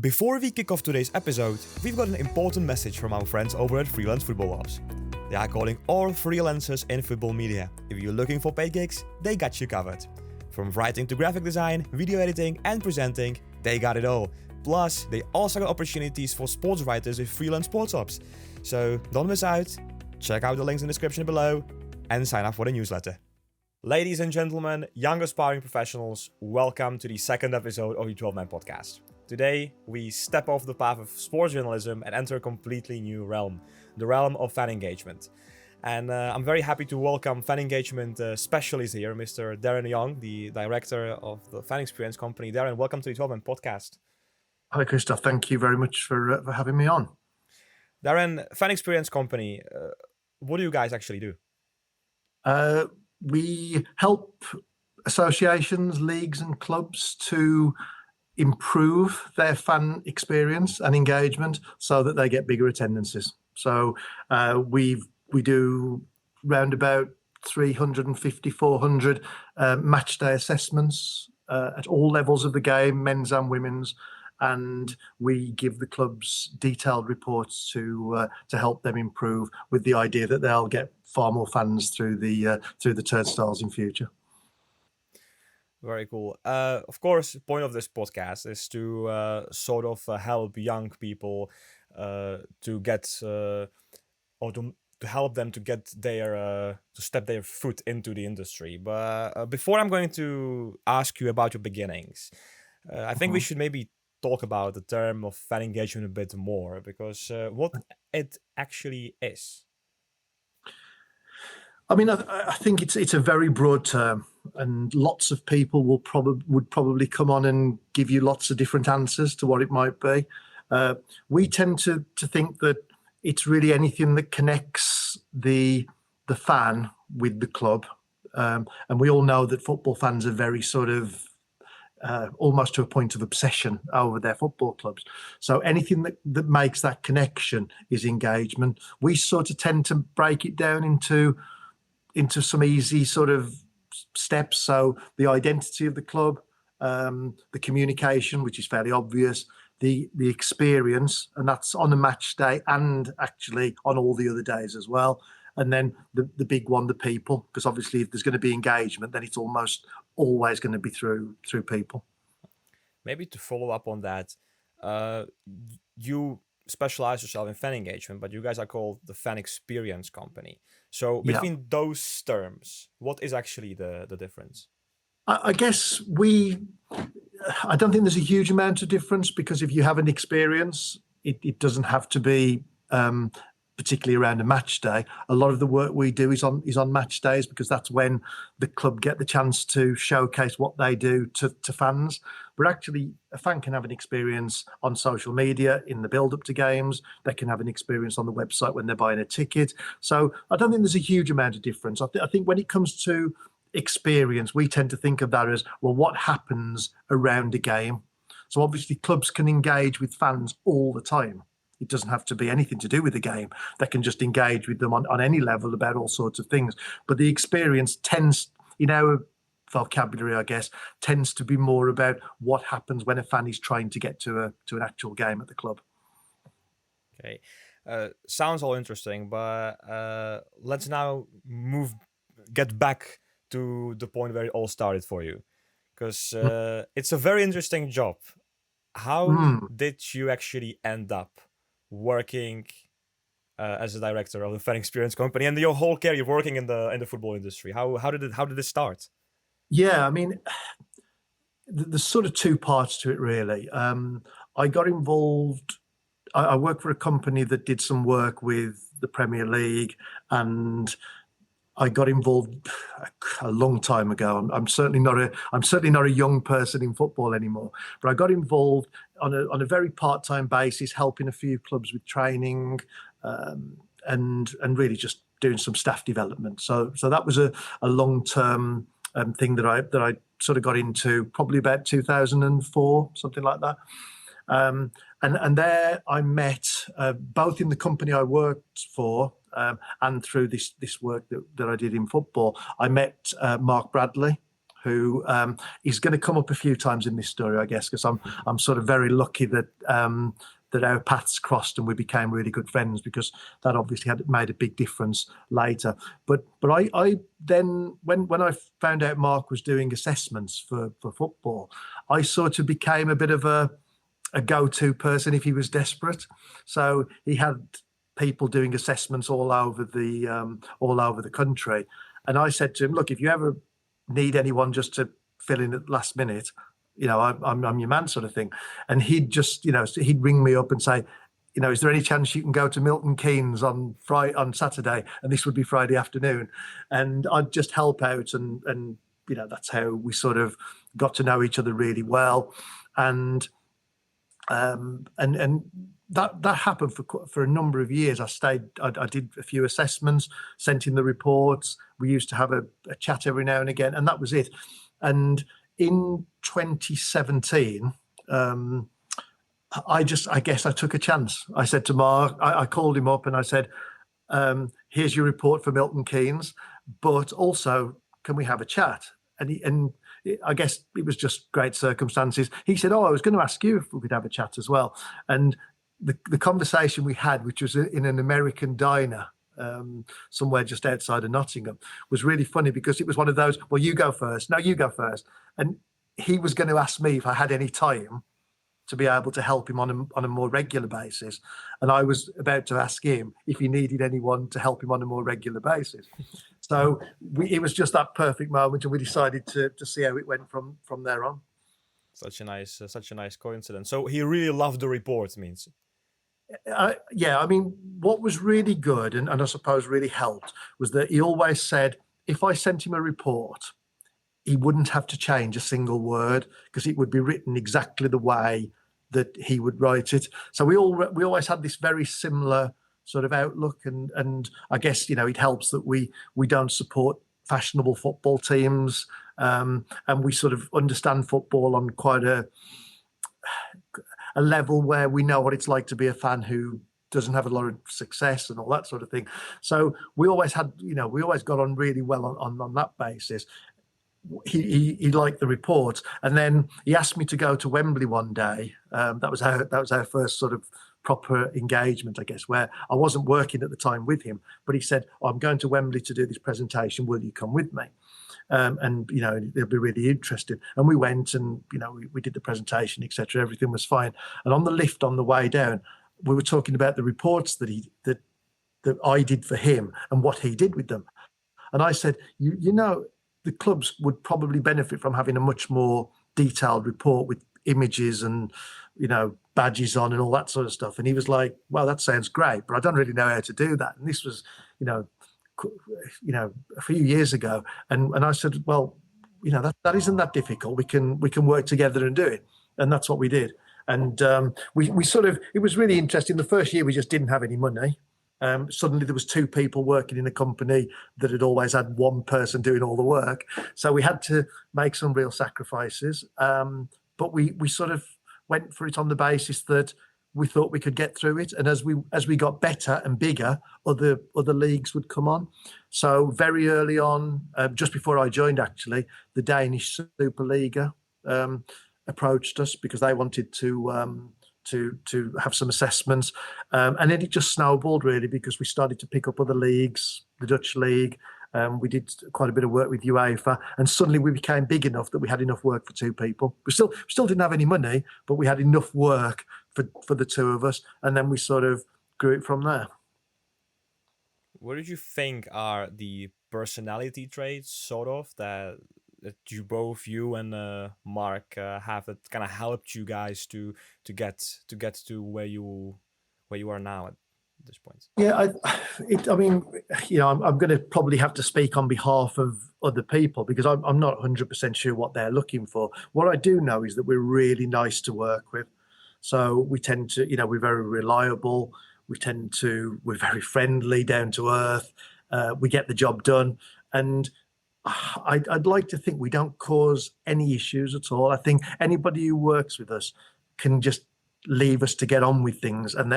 Before we kick off today's episode, we've got an important message from our friends over at Freelance Football Ops. They are calling all freelancers in football media. If you're looking for paid gigs, they got you covered. From writing to graphic design, video editing and presenting, they got it all. Plus, they also got opportunities for sports writers with Freelance Sports Ops. So don't miss out, check out the links in the description below and sign up for the newsletter. Ladies and gentlemen, young aspiring professionals, welcome to the second episode of the 12-Man podcast. Today, we step off the path of sports journalism and enter a completely new realm, the realm of fan engagement. And I'm very happy to welcome fan engagement specialist here, Mr. Darren Young, the director of the fan experience company. Darren, welcome to the 12-Man podcast. Hi, Christoph. Thank you very much for having me on. Darren, fan experience company, what do you guys actually do? We help associations, leagues and clubs to improve their fan experience and engagement so that they get bigger attendances. So we do round about 350, 400 match day assessments at all levels of the game, men's and women's, and we give the clubs detailed reports to help them improve, with the idea that they'll get far more fans through the turnstiles in future. Very cool. Of course, the point of this podcast is to sort of help young people to get or to help them to get their to step their foot into the industry. But before I'm going to ask you about your beginnings, I think we should maybe talk about the term of fan engagement a bit more, because what it actually is. I mean, I think it's a very broad term, and lots of people would probably come on and give you lots of different answers to what it might be. We tend to think that it's really anything that connects the fan with the club, and we all know that football fans are very sort of almost to a point of obsession over their football clubs. So anything that makes that connection is engagement. We sort of tend to break it down into some easy sort of steps. So the identity of the club, the communication, which is fairly obvious, the experience, and that's on a match day and actually on all the other days as well. And then the big one, the people, because obviously if there's going to be engagement, then it's almost always going to be through people. Maybe to follow up on that, you specialize yourself in fan engagement, but you guys are called the fan experience company. So between those terms, what is actually the difference? I guess I don't think there's a huge amount of difference, because if you have an experience, it doesn't have to be particularly around a match day. A lot of the work we do is on match days, because that's when the club get the chance to showcase what they do to fans. But actually, a fan can have an experience on social media in the build-up to games. They can have an experience on the website when they're buying a ticket. So I don't think there's a huge amount of difference. I think when it comes to experience, we tend to think of that as, well, what happens around a game? So obviously, clubs can engage with fans all the time. It doesn't have to be anything to do with the game. They can just engage with them on any level about all sorts of things. But the experience tends, in our vocabulary, I guess, tends to be more about what happens when a fan is trying to get to an actual game at the club. Okay. Sounds all interesting, but let's now get back to the point where it all started for you. Because it's a very interesting job. How did you actually end up working as a director of the fan experience company, and your whole career working in the football industry? How did it start? Yeah, I mean, there's sort of two parts to it, really. I got involved. I worked for a company that did some work with the Premier League, and I got involved a long time ago. I'm certainly not a young person in football anymore. But I got involved on a very part-time basis, helping a few clubs with training, and really just doing some staff development. So that was a long-term thing that I sort of got into probably about 2004, something like that. And there I met both in the company I worked for. And through this work that I did in football, I met Mark Bradley, who is going to come up a few times in this story, I guess, because I'm sort of very lucky that that our paths crossed and we became really good friends, because that obviously had made a big difference later. But I then, when I found out Mark was doing assessments for football, I sort of became a bit of a go-to person if he was desperate. So he had people doing assessments all over the country, and I said to him, "Look, if you ever need anyone just to fill in at the last minute, I'm your man," sort of thing. And he'd just, he'd ring me up and say, "Is there any chance you can go to Milton Keynes on Saturday?" And this would be Friday afternoon, and I'd just help out, and that's how we sort of got to know each other really well, and that happened for a number of years. I did a few assessments, sent in the reports. We used to have a chat every now and again, and that was it. And in 2017, I guess I took a chance. I said to Mark, I called him up and I said, "Here's your report for Milton Keynes, but also, can we have a chat?" And I guess it was just great circumstances. He said, "Oh, I was going to ask you if we could have a chat as well." And the conversation we had, which was in an American diner somewhere just outside of Nottingham, was really funny, because it was one of those, "Well, you go first. No, you go first." And he was going to ask me if I had any time to be able to help him on a more regular basis. And I was about to ask him if he needed anyone to help him on a more regular basis. So it was just that perfect moment, and we decided to see how it went from there on. Such a nice coincidence. So he really loved the report, means. Yeah, I mean, what was really good, and I suppose really helped, was that he always said, if I sent him a report, he wouldn't have to change a single word, because it would be written exactly the way that he would write it. So we always had this very similar sort of outlook, and I guess it helps that we don't support fashionable football teams, and we sort of understand football on quite a level where we know what it's like to be a fan who doesn't have a lot of success and all that sort of thing. So we always got on really well on that basis. He liked the report, and then he asked me to go to Wembley one day. That was our first sort of proper engagement, I guess, where I wasn't working at the time with him, but he said, "I'm going to Wembley to do this presentation. Will you come with me?" And they'll be really interested. And we went, and we did the presentation, etc. Everything was fine. And on the lift on the way down, we were talking about the reports that I did for him and what he did with them. And I said, the clubs would probably benefit from having a much more detailed report with images and badges on and all that sort of stuff. And he was like, "Well, that sounds great, but I don't really know how to do that." And this was a few years ago, and I said, "Well, that isn't that difficult. We can work together and do it." And that's what we did. And we sort of, it was really interesting. The first year we just didn't have any money. Suddenly there was two people working in a company that had always had one person doing all the work. So we had to make some real sacrifices. But we sort of went for it on the basis that we thought we could get through it. And as we got better and bigger, other leagues would come on. So very early on, just before I joined, actually, the Danish Superliga approached us because they wanted to have some assessments. And then it just snowballed, really, because we started to pick up other leagues, the Dutch league. We did quite a bit of work with UEFA, and suddenly we became big enough that we had enough work for two people. We still didn't have any money, but we had enough work for the two of us, and then we sort of grew it from there. What did you think are the personality traits, sort of, that you and Mark have, that kind of helped you guys to get to where you are now at this point? Yeah, I'm going to probably have to speak on behalf of other people, because I'm not 100% sure what they're looking for. What I do know is that we're really nice to work with. So we tend to, we're very reliable. We're very friendly, down to earth. We get the job done. And I'd like to think we don't cause any issues at all. I think anybody who works with us can just leave us to get on with things, and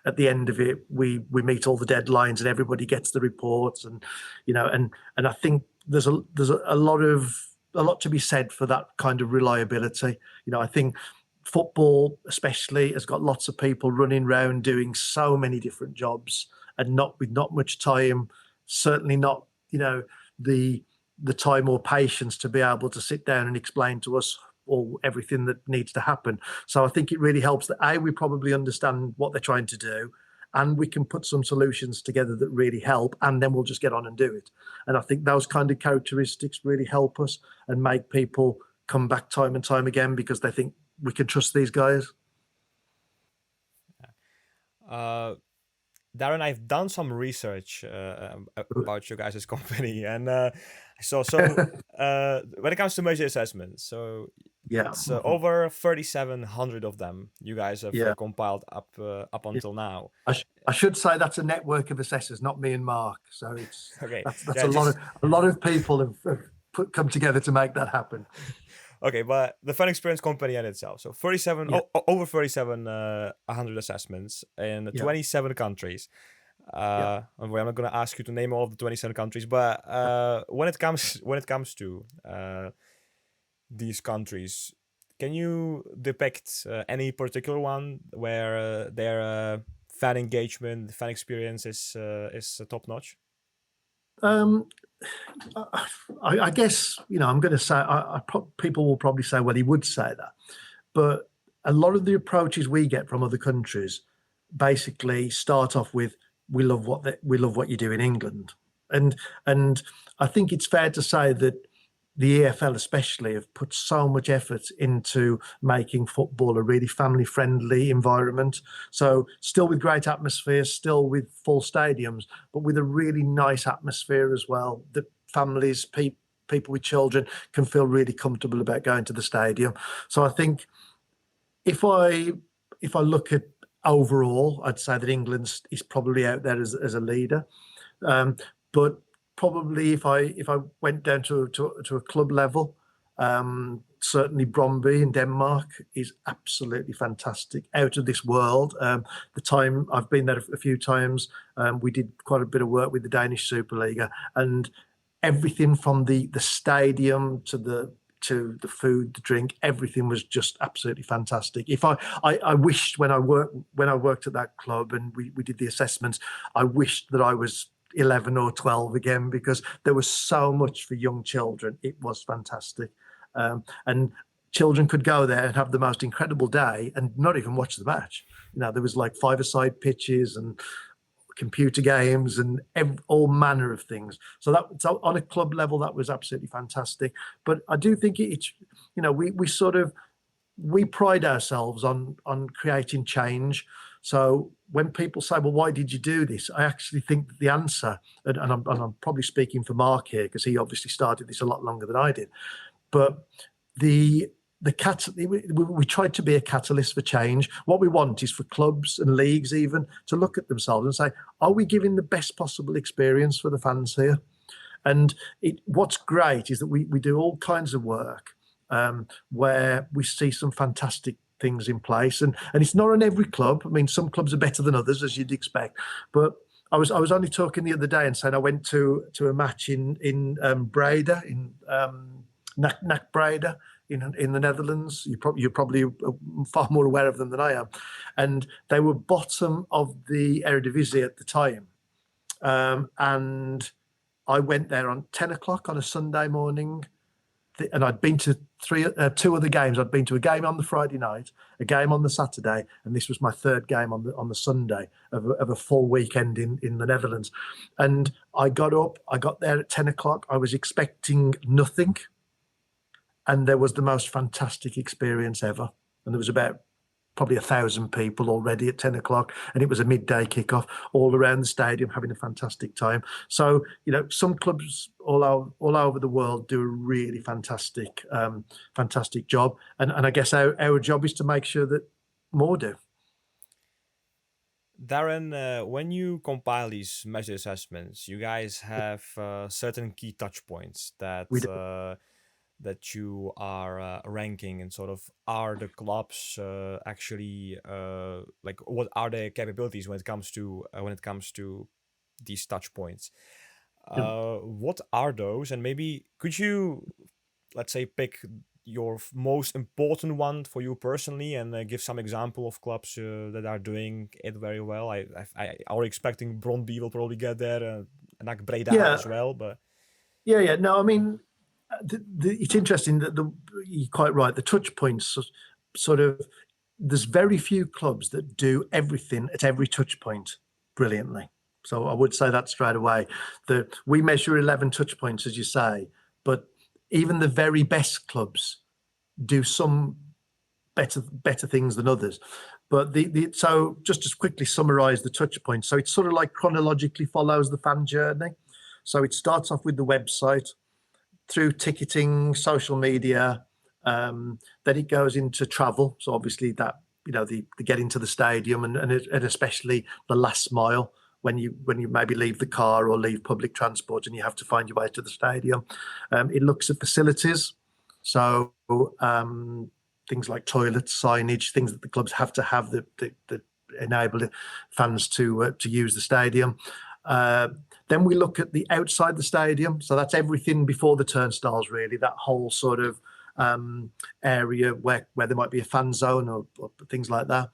at the end of it, we meet all the deadlines and everybody gets the reports, and I think there's a lot of a lot to be said for that kind of reliability. I think football, especially, has got lots of people running around doing so many different jobs and not much time. Certainly not, the time or patience to be able to sit down and explain to us all everything that needs to happen. So I think it really helps that we probably understand what they're trying to do, and we can put some solutions together that really help, and then we'll just get on and do it. And I think those kind of characteristics really help us and make people come back time and time again because they think we can trust these guys. Uh, Darren, I've done some research about your guys' company, and when it comes to measure assessments, so Yeah. it's over 3,700 of them you guys have Yeah. compiled up until now. I should say that's a network of assessors, not me and Mark. So Okay, that's yeah, a lot of people have come together to make that happen. Okay, but the fan experience company in itself. So 37, Yeah. over 3,700 assessments in Yeah. 27 countries. Yeah. I'm not going to ask you to name all of the 27 countries, but when it comes to these countries, can you depict any particular one where their fan engagement, fan experience is top notch? Um, I guess I'm going to say people will probably say, well, he would say that, but a lot of the approaches we get from other countries basically start off with we love what you do in England, and I think it's fair to say that the EFL especially have put so much effort into making football a really family friendly environment. So still with great atmosphere, still with full stadiums, but with a really nice atmosphere as well, that families, people with children can feel really comfortable about going to the stadium. So I think if I look at overall, I'd say that England is probably out there as a leader. But probably if I went down to a club level, certainly Bromby in Denmark is absolutely fantastic, out of this world. The time I've been there a few times, we did quite a bit of work with the Danish Superliga, and everything from the stadium to the food, the drink, everything was just absolutely fantastic. If I wished when I worked at that club and we did the assessments, I wished that I was 11 or 12 again, because there was so much for young children. It was fantastic. And children could go there and have the most incredible day and not even watch the match. There was like five-a-side pitches and computer games and all manner of things. So on a club level, that was absolutely fantastic. But I do think it's, we pride ourselves on creating change. So when people say, well, why did you do this? I actually think that the answer, and I'm probably speaking for Mark here because he obviously started this a lot longer than I did, but we tried to be a catalyst for change. What we want is for clubs and leagues even to look at themselves and say, are we giving the best possible experience for the fans here? And what's great is that we do all kinds of work where we see some fantastic things in place, and it's not on every club. I mean, some clubs are better than others, as you'd expect. But I was only talking the other day and saying I went to a match in Breda, in NAC Breda in the Netherlands. You're probably far more aware of them than I am, and they were bottom of the Eredivisie at the time, and I went there on 10 o'clock on a Sunday morning, and I'd been to two other games. I'd been to a game on the Friday night, a game on the Saturday, and this was my third game on the Sunday of a full weekend in the Netherlands. And I got there at 10 o'clock. I was expecting nothing, and there was the most fantastic experience ever. And there was about probably 1,000 people already at 10 o'clock, and it was a midday kickoff all around the stadium, having a fantastic time. So, some clubs all over the world do a really fantastic job. And I guess our job is to make sure that more do. Darren, when you compile these measure assessments, you guys have certain key touch points We do. that you are ranking, and sort of are the clubs actually like what are their capabilities when it comes to these touch points? Yeah. What are those, and maybe could you let's say, pick your most important one for you personally, and give some example of clubs that are doing it very well. I are expecting Brondby will probably get there, and like Breda Yeah, as well, but yeah. No, I mean, it's interesting that you're quite right. The touch points sort of, there's very few clubs that do everything at every touch point brilliantly. So I would say that straight away. That we measure 11 touch points, as you say, but even the very best clubs do some better things than others. But so just to quickly summarize the touch points. So it sort of like chronologically follows the fan journey. So it starts off with the website, through ticketing, social media, then it goes into travel. So obviously that, the getting to the stadium and especially the last mile when you maybe leave the car or leave public transport and you have to find your way to the stadium. It looks at facilities. So things like toilets, signage, things that the clubs have to have that enable fans to use the stadium. Then we look at the outside the stadium. So that's everything before the turnstiles, really, that whole sort of area where there might be a fan zone or things like that.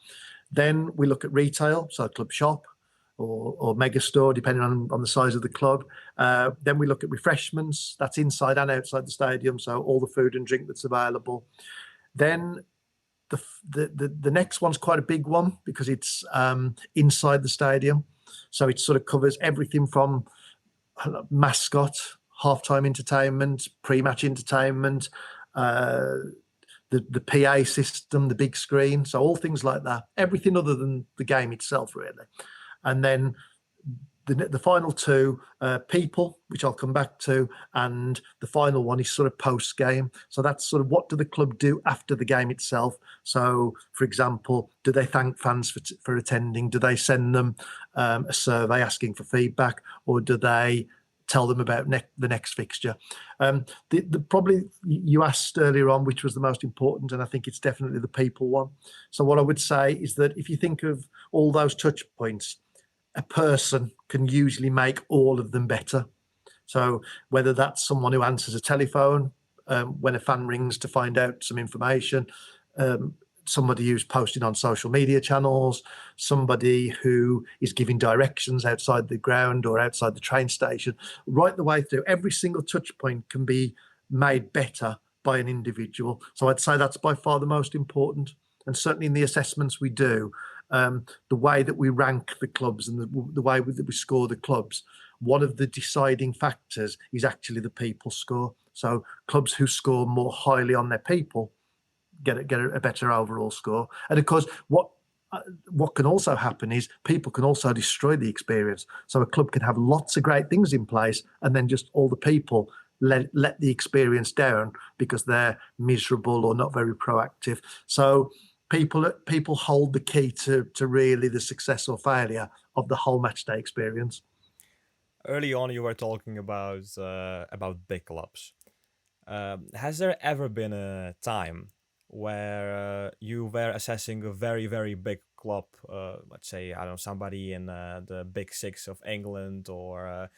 Then we look at retail, so club shop or mega store, depending on the size of the club. Then we look at refreshments, that's inside and outside the stadium, so all the food and drink that's available. Then the next one's quite a big one because it's inside the stadium. So it sort of covers everything from mascot, halftime entertainment, pre-match entertainment, the PA system, the big screen. So all things like that, everything other than the game itself, really. And then the final two, people, which I'll come back to, and the final one is sort of post-game. So that's sort of what do the club do after the game itself. So, for example, do they thank fans for attending? Do they send them a survey asking for feedback, or do they tell them about the next fixture? Probably you asked earlier on which was the most important, and I think it's definitely the people one. So what I would say is that if you think of all those touch points, a person can usually make all of them better. So whether that's someone who answers a telephone when a fan rings to find out some information, somebody who's posting on social media channels, somebody who is giving directions outside the ground or outside the train station, right the way through, every single touch point can be made better by an individual. So I'd say that's by far the most important. And certainly in the assessments we do, the way that we rank the clubs and the way that we score the clubs, one of the deciding factors is actually the people score. So clubs who score more highly on their people get a better overall score. And of course, what can also happen is people can also destroy the experience. So a club can have lots of great things in place, and then just all the people let the experience down because they're miserable or not very proactive. So people hold the key to really the success or failure of the whole match day experience. Early on, you were talking about big clubs. Has there ever been a time where you were assessing a very, very big club, let's say, I don't know, somebody in the Big Six of England, or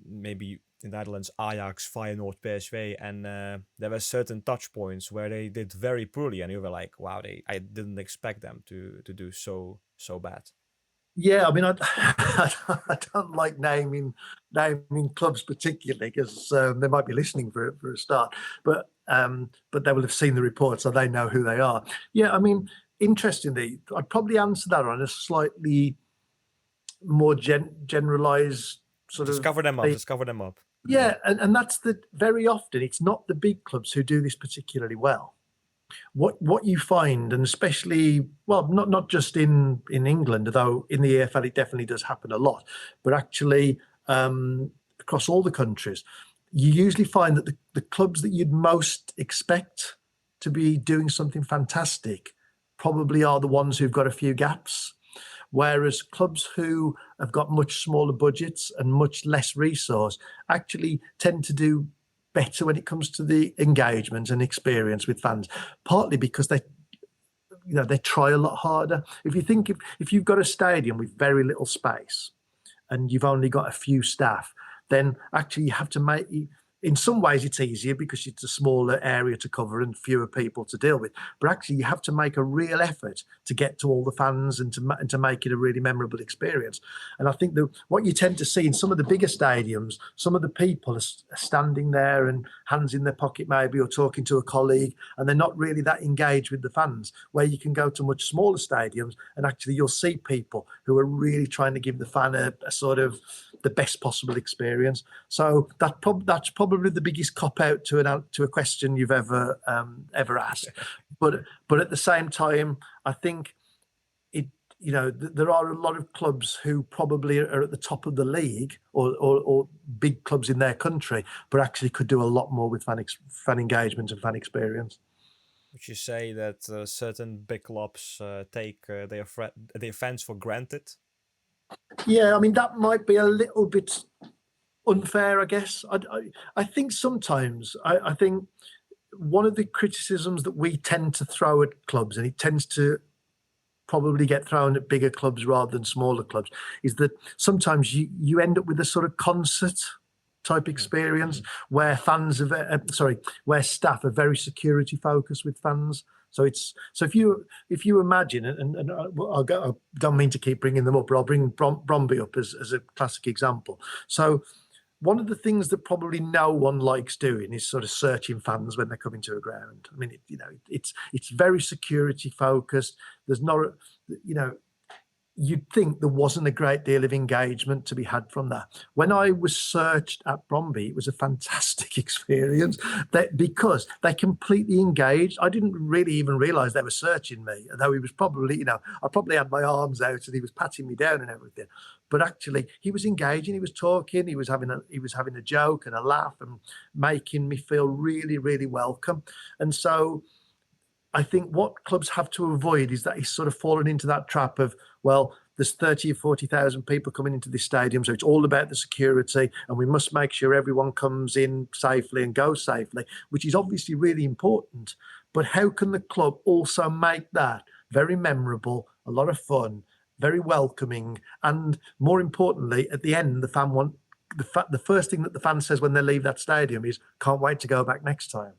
maybe in the Netherlands, Ajax, Feyenoord, PSV, and there were certain touch points where they did very poorly, and you were like, wow, I didn't expect them to do so bad. Yeah, I mean, I don't like naming clubs particularly because they might be listening for a start, but they will have seen the report, so they know who they are. Yeah, I mean, interestingly, I'd probably answer that on a slightly more generalized sort Discover of. them up. Yeah, and that's very often it's not the big clubs who do this particularly well. What you find, and especially, well, not just in England, though in the EFL it definitely does happen a lot, but actually across all the countries, you usually find that the clubs that you'd most expect to be doing something fantastic probably are the ones who've got a few gaps. Whereas clubs who have got much smaller budgets and much less resource actually tend to do better when it comes to the engagement and experience with fans, partly because they try a lot harder. If you think if you've got a stadium with very little space and you've only got a few staff, then actually you have to make in some ways it's easier because it's a smaller area to cover and fewer people to deal with. But actually, you have to make a real effort to get to all the fans and to make it a really memorable experience. And I think that what you tend to see in some of the bigger stadiums, some of the people are standing there and hands in their pocket maybe, or talking to a colleague, and they're not really that engaged with the fans. Where you can go to much smaller stadiums and actually you'll see people who are really trying to give the fan a sort of the best possible experience. So that's probably the biggest cop out to a question you've ever asked. But at the same time, I think there are a lot of clubs who probably are at the top of the league or big clubs in their country, but actually could do a lot more with fan engagement and fan experience. Would you say that certain big clubs take their fans for granted? Yeah, I mean, that might be a little bit unfair, I guess. I think sometimes, I think one of the criticisms that we tend to throw at clubs, and it tends to probably get thrown at bigger clubs rather than smaller clubs, is that sometimes you end up with a sort of concert type experience where where staff are very security focused with fans. So if you imagine, and I don't mean to keep bringing them up, but I'll bring Bromby up as a classic example. So one of the things that probably no one likes doing is sort of searching fans when they're coming to a ground. I mean, it's very security focused. There's not, you'd think there wasn't a great deal of engagement to be had from that. When I was searched at Bromby, it was a fantastic experience because they completely engaged. I didn't really even realise they were searching me, although he was probably, I probably had my arms out and he was patting me down and everything. But actually, he was engaging. He was talking. He was having a joke and a laugh and making me feel really, really welcome. And so I think what clubs have to avoid is that he's sort of fallen into that trap of, well, there's 30 or 40,000 people coming into this stadium, so it's all about the security, and we must make sure everyone comes in safely and goes safely, which is obviously really important. But how can the club also make that very memorable, a lot of fun, very welcoming, and more importantly, at the end, the first thing that the fan says when they leave that stadium is, "Can't wait to go back next time."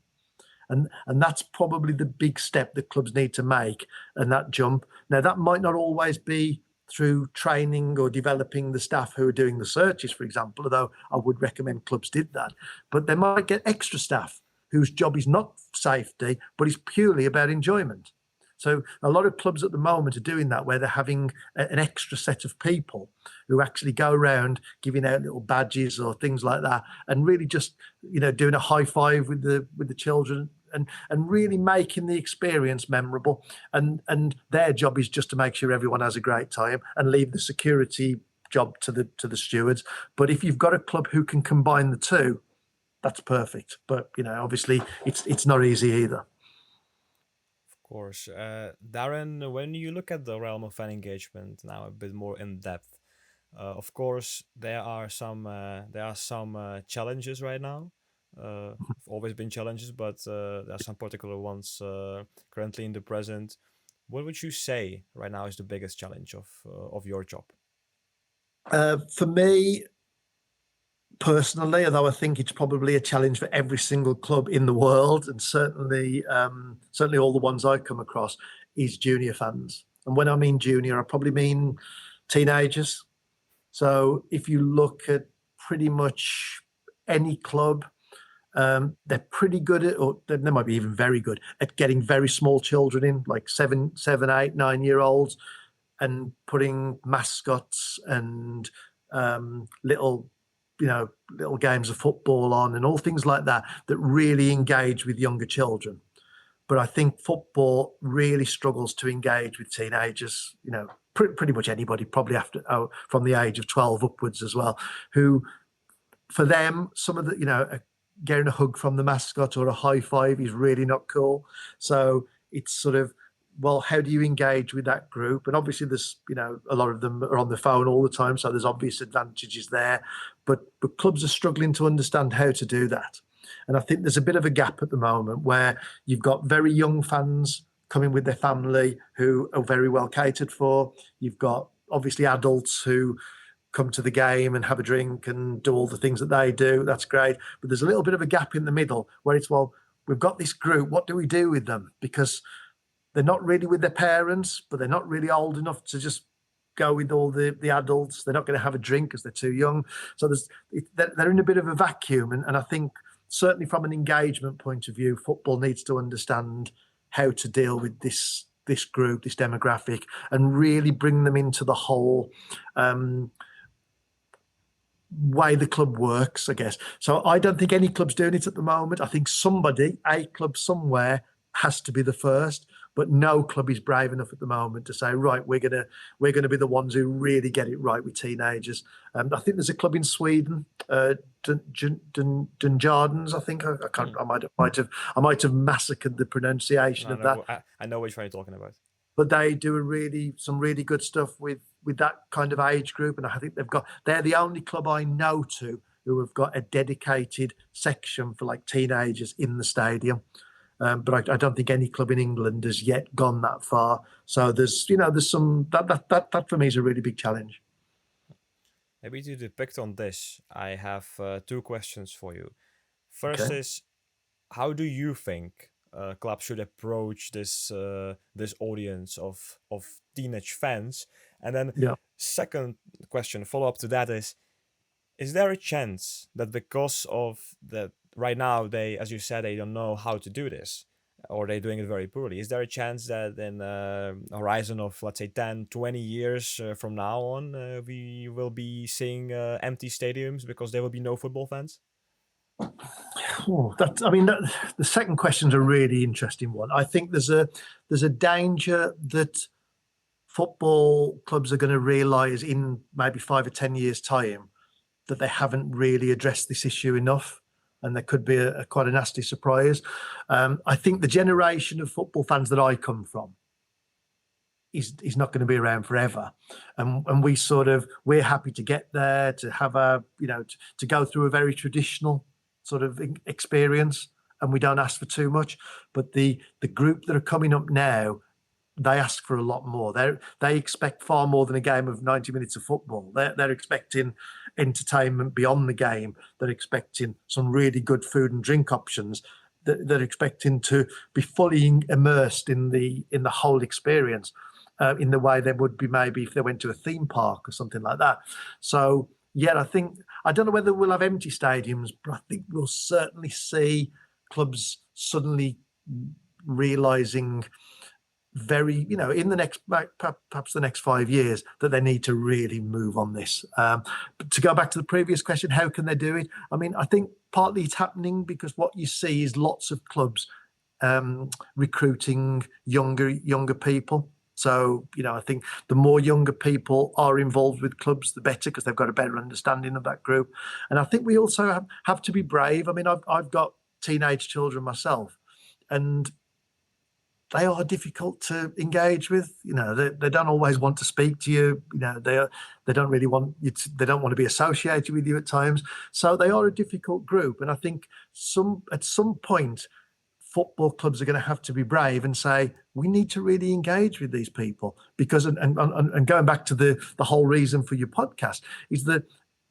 And that's probably the big step that clubs need to make, and that jump. Now, that might not always be through training or developing the staff who are doing the searches, for example, although I would recommend clubs did that. But they might get extra staff whose job is not safety, but is purely about enjoyment. So a lot of clubs at the moment are doing that, where they're having an extra set of people who actually go around giving out little badges or things like that, and really just, doing a high five with the children and really making the experience memorable. And their job is just to make sure everyone has a great time and leave the security job to the stewards. But if you've got a club who can combine the two, that's perfect. But obviously it's not easy either. Of course. Darren, when you look at the realm of fan engagement now a bit more in depth, of course there are some challenges right now. Always been challenges, but there are some particular ones currently in the present. What would you say right now is the biggest challenge of your job? For me personally, although I think it's probably a challenge for every single club in the world, and certainly all the ones I've come across, is junior fans. And when I mean junior, I probably mean teenagers. So if you look at pretty much any club, they're pretty good at, or they might be even very good at, getting very small children in, like 7, 8, 9-year-olds, and putting mascots and little games of football on and all things like that really engage with younger children. But I think football really struggles to engage with teenagers, pretty much anybody, probably from the age of 12 upwards as well, who, for them, some of the, getting a hug from the mascot or a high five is really not cool. So it's sort of, well, how do you engage with that group? And obviously there's, a lot of them are on the phone all the time, so there's obvious advantages there. But clubs are struggling to understand how to do that. And I think there's a bit of a gap at the moment where you've got very young fans coming with their family who are very well catered for. You've got obviously adults who come to the game and have a drink and do all the things that they do. That's great. But there's a little bit of a gap in the middle where it's, well, we've got this group. What do we do with them? Because they're not really with their parents, but they're not really old enough to just go with all the adults. They're not going to have a drink because they're too young. So they're in a bit of a vacuum. And I think certainly from an engagement point of view, football needs to understand how to deal with this group, this demographic, and really bring them into the whole way the club works, I guess. So I don't think any club's doing it at the moment. I think a club somewhere has to be the first, but no club is brave enough at the moment to say, right, we're gonna be the ones who really get it right with teenagers. I think there's a club in Sweden, Dunjardins. I think I might have massacred the pronunciation of that. I know which one you're talking about. But they do some really good stuff with that kind of age group, and I think they're the only club I know who have got a dedicated section for like teenagers in the stadium. But I don't think any club in England has yet gone that far. So there's some that for me is a really big challenge. Maybe to depict on this, I have 2 questions for you. First is, how do you think clubs should approach this audience of teenage fans? And then second question, follow up to that is there a chance that because of that right now they, as you said, they don't know how to do this, or they're doing it very poorly, is there a chance that in a horizon of, let's say, 10, 20 years from now on, we will be seeing empty stadiums because there will be no football fans? The second question is a really interesting one. I think there's a danger that football clubs are going to realise in maybe 5 or 10 years' time that they haven't really addressed this issue enough, and there could be quite a nasty surprise. I think the generation of football fans that I come from is not going to be around forever, and we're happy to get there, to have to go through a very traditional sort of experience, and we don't ask for too much. But the group that are coming up now, they ask for a lot more. They expect far more than a game of 90 minutes of football. They're expecting entertainment beyond the game. They're expecting some really good food and drink options. They're expecting to be fully immersed in the whole experience, in the way they would be maybe if they went to a theme park or something like that. So I don't know whether we'll have empty stadiums, but I think we'll certainly see clubs suddenly realising in the next, perhaps the next 5 years, that they need to really move on this. But to go back to the previous question, how can they do it? I mean, I think partly it's happening because what you see is lots of clubs recruiting younger people. So, I think the more younger people are involved with clubs, the better, because they've got a better understanding of that group. And I think we also have to be brave. I mean, I've got teenage children myself, and they are difficult to engage with. They don't always want to speak to you. They don't really want you to, they don't want to be associated with you at times. So they are a difficult group. And I think at some point, football clubs are going to have to be brave and say, we need to really engage with these people, because, and going back to the whole reason for your podcast, is that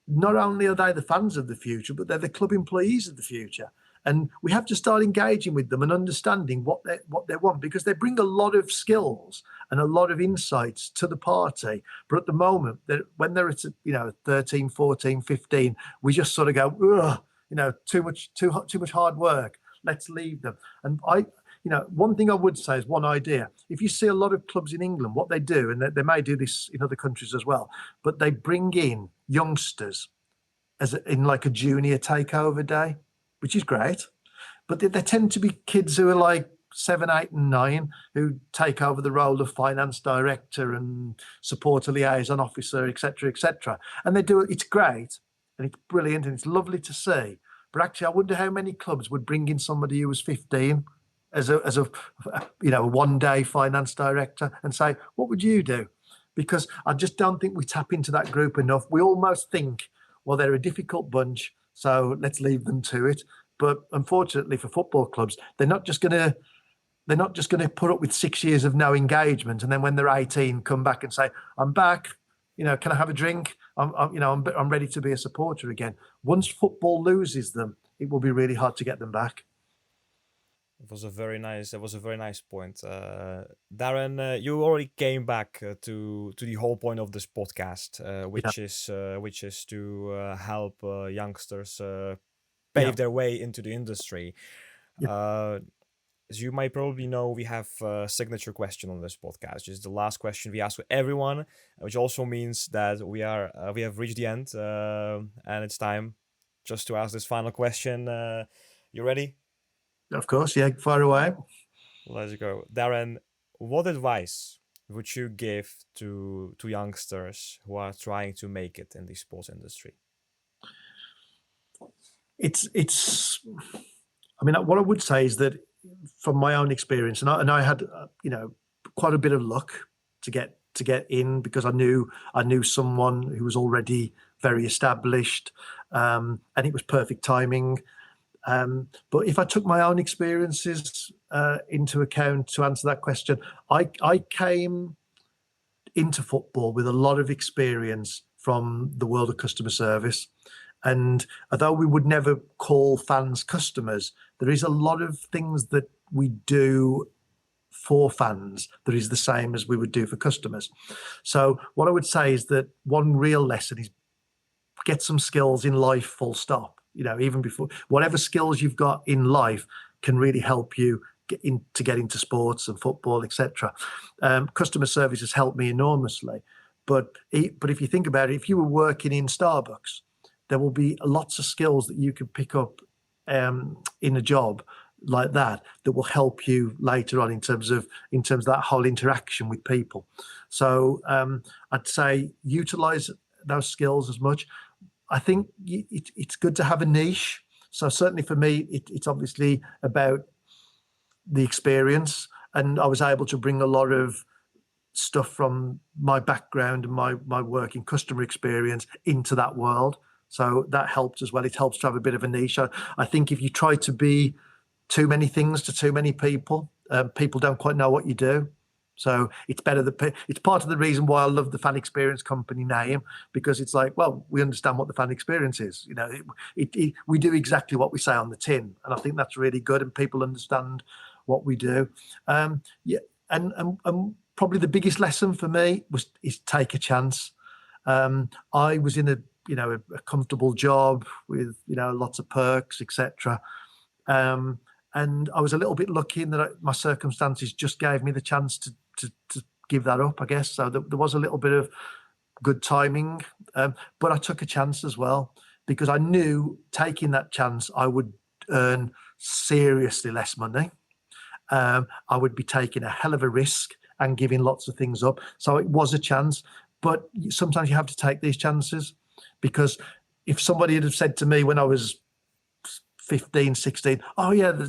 not only are they the fans of the future, but they're the club employees of the future. And we have to start engaging with them and understanding what they want, because they bring a lot of skills and a lot of insights to the party. But at the moment, when they're at 13, 14, 15, we just sort of go, too much hard work. Let's leave them. And one thing I would say is one idea. If you see a lot of clubs in England, what they do, and they may do this in other countries as well, but they bring in youngsters in like a junior takeover day, which is great. But they tend to be kids who are like 7, 8, and 9, who take over the role of finance director and supporter liaison officer, etc., etc. And they do it. It's great and it's brilliant and it's lovely to see. But actually, I wonder how many clubs would bring in somebody who was 15 as a one-day finance director and say, what would you do? Because I just don't think we tap into that group enough. We almost think, well, they're a difficult bunch, so let's leave them to it. But unfortunately for football clubs, they're not just going to put up with 6 years of no engagement, and then when they're 18, come back and say, I'm back. can I have a drink? I'm ready to be a supporter again. Once football loses them, it will be really hard to get them back. It was a very nice. That was a very nice point, Darren. You already came back to the whole point of this podcast, Yeah, which is to help youngsters yeah, pave their way into the industry. yeah. As you might probably know, we have a signature question on this podcast. It's the last question we ask for everyone, which also means that we have reached the end, and it's time just to ask this final question. You ready? Of course, yeah. Far away. Let's go, Darren. What advice would you give to youngsters who are trying to make it in the sports industry? It's. I mean, what I would say is that from my own experience, and I had quite a bit of luck to get in because I knew someone who was already very established, and it was perfect timing. But if I took my own experiences into account to answer that question, I came into football with a lot of experience from the world of customer service. And although we would never call fans customers, there is a lot of things that we do for fans that is the same as we would do for customers. So what I would say is that one real lesson is get some skills in life, full stop. Even before whatever skills you've got in life can really help you get into sports and football, etc. Customer service has helped me enormously. But if you think about it, if you were working in Starbucks, there will be lots of skills that you can pick up in a job like that will help you later on in terms of that whole interaction with people. So I'd say utilize those skills as much. I think it's good to have a niche. So certainly for me, it's obviously about the experience, and I was able to bring a lot of stuff from my background and my work in customer experience into that world. So that helped as well. It helps to have a bit of a niche. I think if you try to be too many things to too many people, people don't quite know what you do. So it's better that it's part of the reason why I love the fan experience company name, because it's like, well, we understand what the fan experience is. We do exactly what we say on the tin, and I think that's really good, and people understand what we do. Yeah, and probably the biggest lesson for me is take a chance. I was in a comfortable job with lots of perks, etc. And I was a little bit lucky in that my circumstances just gave me the chance to give that up, I guess. So there was a little bit of good timing, but I took a chance as well because I knew taking that chance I would earn seriously less money. I would be taking a hell of a risk and giving lots of things up. So it was a chance, but sometimes you have to take these chances, because if somebody had said to me when I was 15, 16, oh yeah,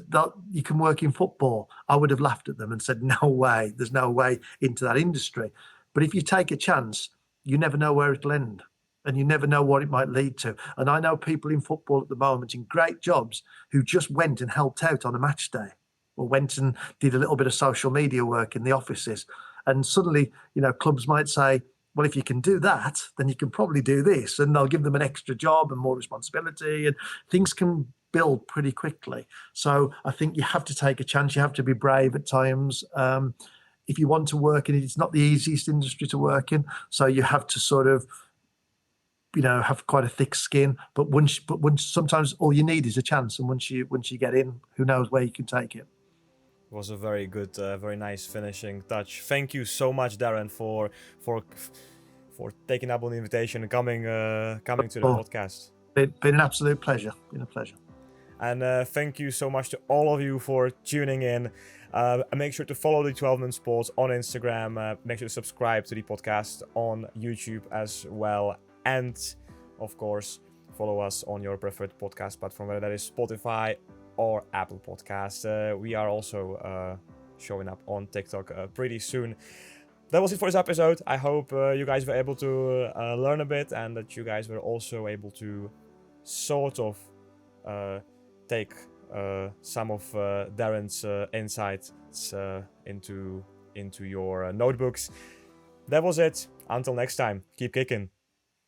you can work in football, I would have laughed at them and said, no way, there's no way into that industry. But if you take a chance, you never know where it'll end, and you never know what it might lead to. And I know people in football at the moment in great jobs who just went and helped out on a match day, or went and did a little bit of social media work in the offices. And suddenly, clubs might say, well, if you can do that, then you can probably do this. And they'll give them an extra job and more responsibility, and things can build pretty quickly. So I think you have to take a chance. You have to be brave at times. If you want to work in it, it's not the easiest industry to work in. So you have to sort of, have quite a thick skin. But once sometimes all you need is a chance. And once you get in, who knows where you can take it. It was a very good, very nice finishing touch. Thank you so much, Darren, for taking up on the invitation and coming to the podcast. It's been an absolute pleasure. Been a pleasure. And thank you so much to all of you for tuning in. And make sure to follow the 12 Men Sports on Instagram. Make sure to subscribe to the podcast on YouTube as well. And, of course, follow us on your preferred podcast platform, whether that is Spotify or Apple Podcasts. We are also showing up on TikTok pretty soon. That was it for this episode. I hope you guys were able to learn a bit, and that you guys were also able to sort of take some of Darren's insights into your notebooks. That was it. Until next time, keep kicking.